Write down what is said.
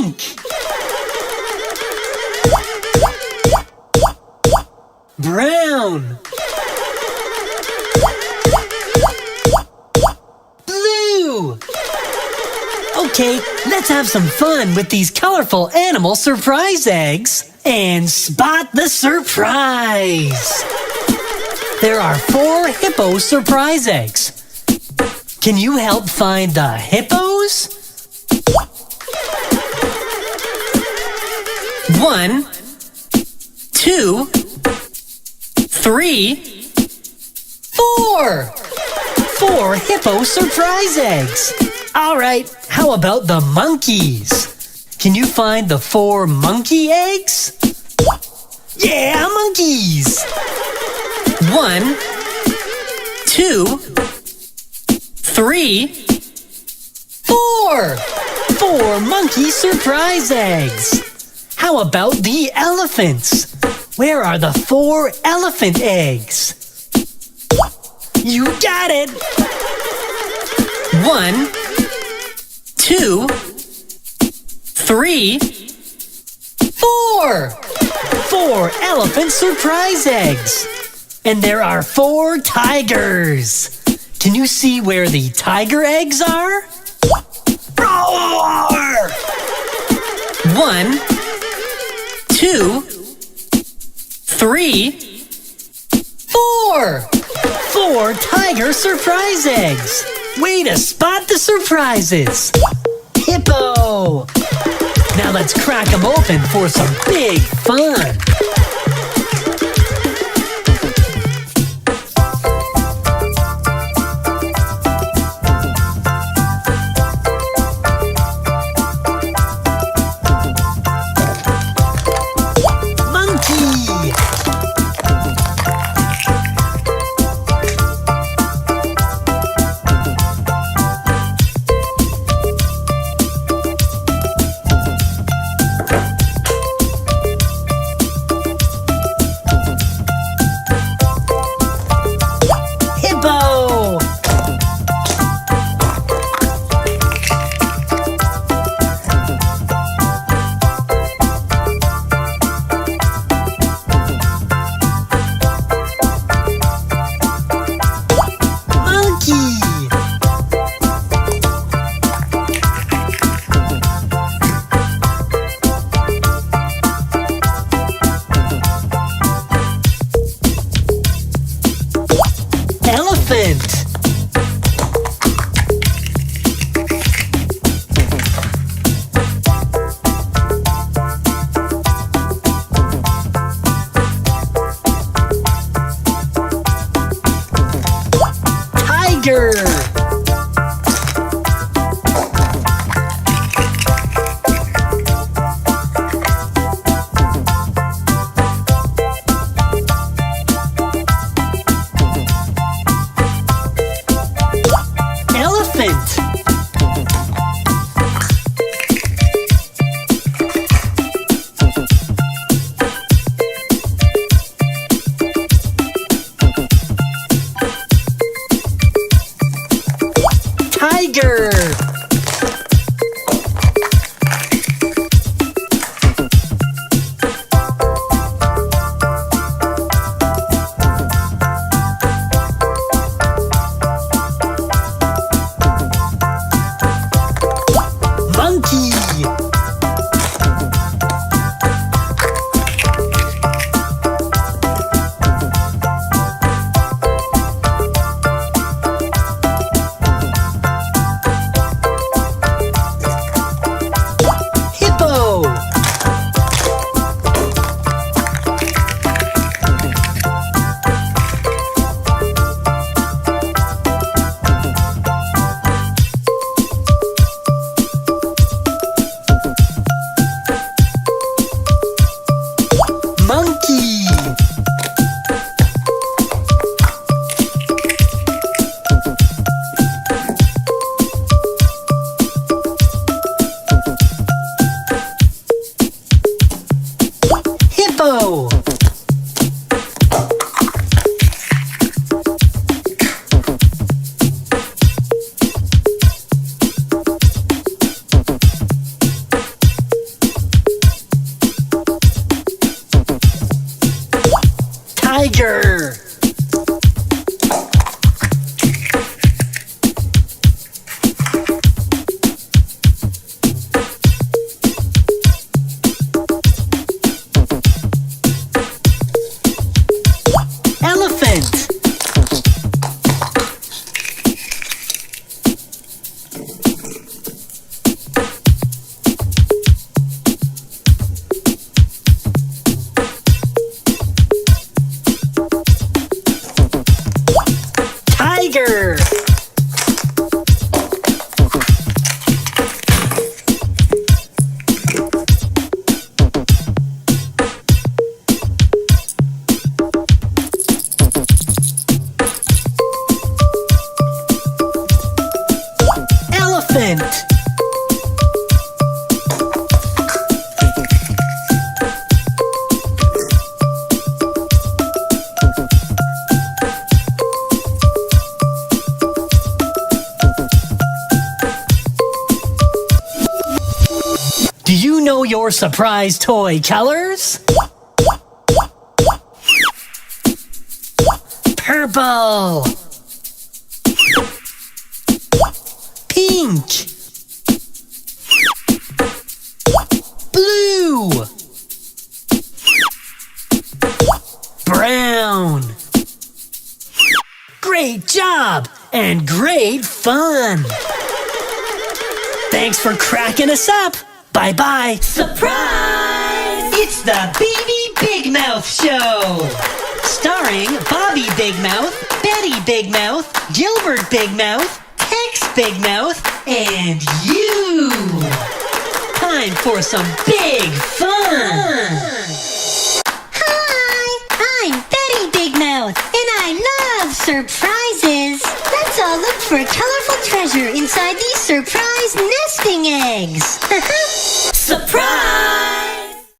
Pink. Brown. Blue. Okay, let's have some fun with these colorful animal surprise eggs and spot the surprise. There are 4 hippo surprise eggs. Can you help find the hippos? 1, 2, 3, 4. 4 hippo surprise eggs. All right, how about the monkeys? Can you find the 4 monkey eggs? Yeah, monkeys. 1, 2, 3, 4. 4 monkey surprise eggs. How about the elephants? Where are the 4 elephant eggs? You got it! 1, 2, 3, 4. 4 elephant surprise eggs. And there are 4 tigers. Can you see where the tiger eggs are? Roar! 1, 2, 3, 4. 4 tiger surprise eggs. Way to spot the surprises. Hippo. Now let's crack them open for some big fun. Tiger. Elephant. Tiger. Elephant. Do you know your surprise toy colors? Purple. Pink. Blue. Brown. Great job and great fun. Thanks for cracking us up. Bye-bye. Surprise! It's the Baby Big Mouth Show. Starring Bobby Big Mouth, Betty Big Mouth, Gilbert Big Mouth, Tex Big Mouth, and you. Time for some big fun. Hi, I'm Betty Big Mouth, and I love surprises. Let's all look for a colorful treasure inside these surprise nesting eggs. Surprise!